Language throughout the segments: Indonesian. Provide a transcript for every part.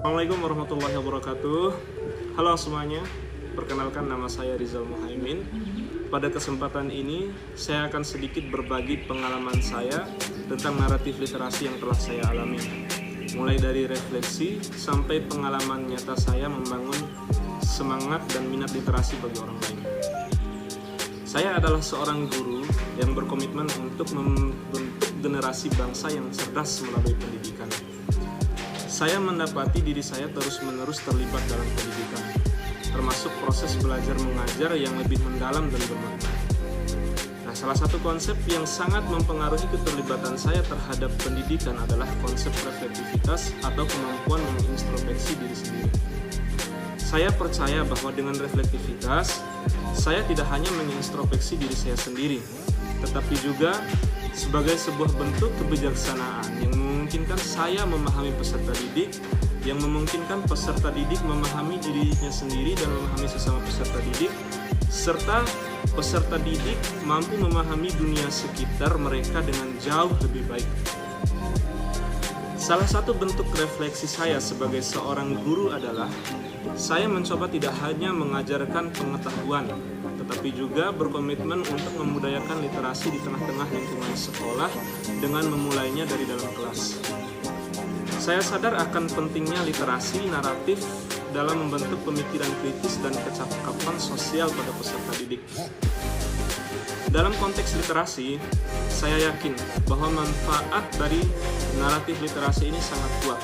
Assalamualaikum warahmatullahi wabarakatuh. Halo semuanya, perkenalkan nama saya Rizal Muhaimin. Pada kesempatan ini, saya akan sedikit berbagi pengalaman saya tentang naratif literasi yang telah saya alami. Mulai dari refleksi sampai pengalaman nyata saya membangun semangat dan minat literasi bagi orang lain. Saya adalah seorang guru yang berkomitmen untuk membentuk generasi bangsa yang cerdas melalui pendidikan. Saya mendapati diri saya terus-menerus terlibat dalam pendidikan, termasuk proses belajar mengajar yang lebih mendalam dan bermakna. Nah, salah satu konsep yang sangat mempengaruhi keterlibatan saya terhadap pendidikan adalah konsep reflektivitas atau kemampuan mengintrospeksi diri sendiri. Saya percaya bahwa dengan reflektivitas, saya tidak hanya mengintrospeksi diri saya sendiri, tetapi juga sebagai sebuah bentuk kebijaksanaan yang memungkinkan saya memahami peserta didik, yang memungkinkan peserta didik memahami dirinya sendiri dan memahami sesama peserta didik, serta peserta didik mampu memahami dunia sekitar mereka dengan jauh lebih baik. Salah satu bentuk refleksi saya sebagai seorang guru adalah saya mencoba tidak hanya mengajarkan pengetahuan, tetapi juga berkomitmen untuk membudayakan literasi di tengah-tengah lingkungan sekolah dengan memulainya dari dalam kelas. Saya sadar akan pentingnya literasi naratif dalam membentuk pemikiran kritis dan kecakapan sosial pada peserta didik. Dalam konteks literasi, saya yakin bahwa manfaat dari naratif literasi ini sangat kuat.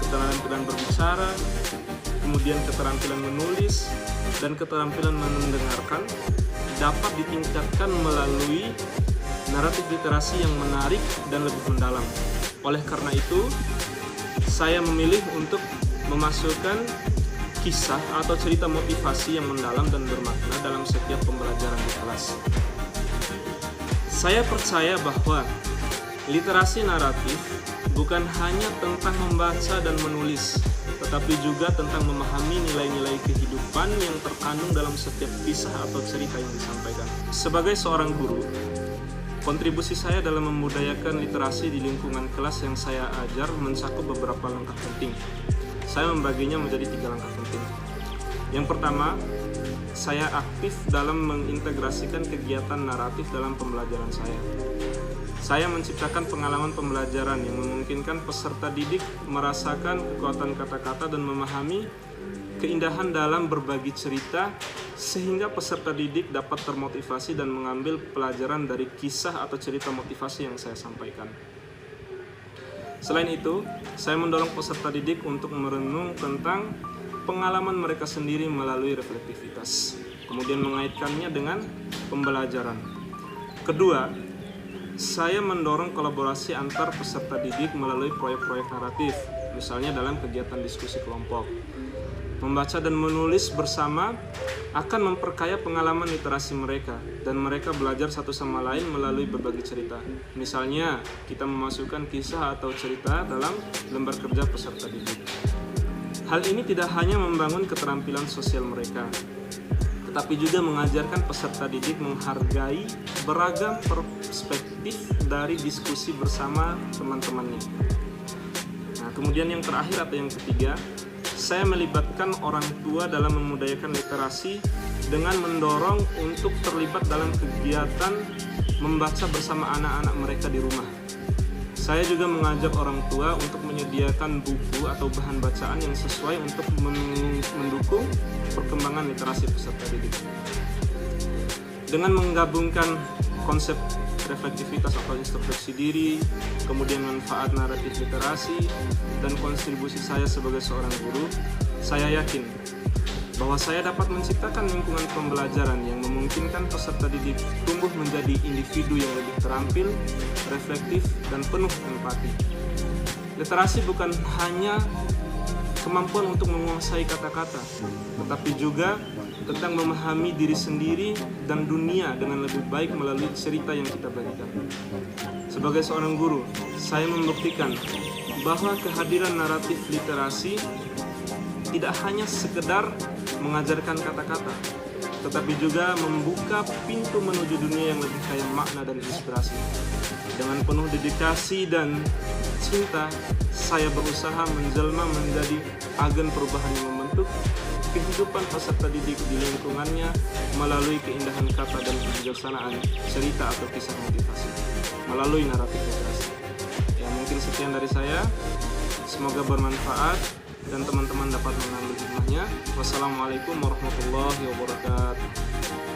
Keterampilan berbicara, kemudian keterampilan menulis, dan keterampilan mendengarkan dapat ditingkatkan melalui naratif literasi yang menarik dan lebih mendalam. Oleh karena itu, saya memilih untuk memasukkan kisah atau cerita motivasi yang mendalam dan bermakna dalam setiap pembelajaran di kelas. Saya percaya bahwa literasi naratif bukan hanya tentang membaca dan menulis, tetapi juga tentang memahami nilai-nilai kehidupan yang terkandung dalam setiap kisah atau cerita yang disampaikan. Sebagai seorang guru, kontribusi saya dalam membudayakan literasi di lingkungan kelas yang saya ajar mencakup beberapa langkah penting. Saya membaginya menjadi 3 langkah penting. Yang pertama, saya aktif dalam mengintegrasikan kegiatan naratif dalam pembelajaran saya. Saya menciptakan pengalaman pembelajaran yang memungkinkan peserta didik merasakan kekuatan kata-kata dan memahami keindahan dalam berbagi cerita, sehingga peserta didik dapat termotivasi dan mengambil pelajaran dari kisah atau cerita motivasi yang saya sampaikan. Selain itu, saya mendorong peserta didik untuk merenung tentang pengalaman mereka sendiri melalui reflektivitas, kemudian mengaitkannya dengan pembelajaran. Kedua, saya mendorong kolaborasi antar peserta didik melalui proyek-proyek naratif, misalnya dalam kegiatan diskusi kelompok. Membaca dan menulis bersama akan memperkaya pengalaman literasi mereka, dan mereka belajar satu sama lain melalui berbagi cerita. Misalnya, kita memasukkan kisah atau cerita dalam lembar kerja peserta didik. Hal ini tidak hanya membangun keterampilan sosial mereka, tetapi juga mengajarkan peserta didik menghargai beragam perspektif dari diskusi bersama teman-temannya. Nah, kemudian yang terakhir atau yang ketiga, saya melibatkan orang tua dalam memudayakan literasi dengan mendorong untuk terlibat dalam kegiatan membaca bersama anak-anak mereka di rumah. Saya juga mengajak orang tua untuk menyediakan buku atau bahan bacaan yang sesuai untuk mendukung perkembangan literasi peserta didik. Dengan menggabungkan konsep reflektivitas atau introspeksi diri, kemudian manfaat naratif literasi, dan kontribusi saya sebagai seorang guru, saya yakin bahwa saya dapat menciptakan lingkungan pembelajaran yang memungkinkan peserta didik tumbuh menjadi individu yang lebih terampil, reflektif, dan penuh empati. Literasi bukan hanya kemampuan untuk menguasai kata-kata, tetapi juga tentang memahami diri sendiri dan dunia dengan lebih baik melalui cerita yang kita bagikan. Sebagai seorang guru, saya membuktikan bahwa kehadiran naratif literasi tidak hanya sekedar mengajarkan kata-kata, tetapi juga membuka pintu menuju dunia yang lebih kaya makna dan inspirasi. Dengan penuh dedikasi dan cinta, saya berusaha menjelma menjadi agen perubahan yang membentuk kehidupan peserta didik di lingkungannya melalui keindahan kata dan kebijaksanaan cerita atau kisah motivasi melalui naratif literasi. Ya, mungkin sekian dari saya. Semoga bermanfaat dan teman-teman dapat mengambil hikmahnya. Wassalamualaikum warahmatullahi wabarakatuh.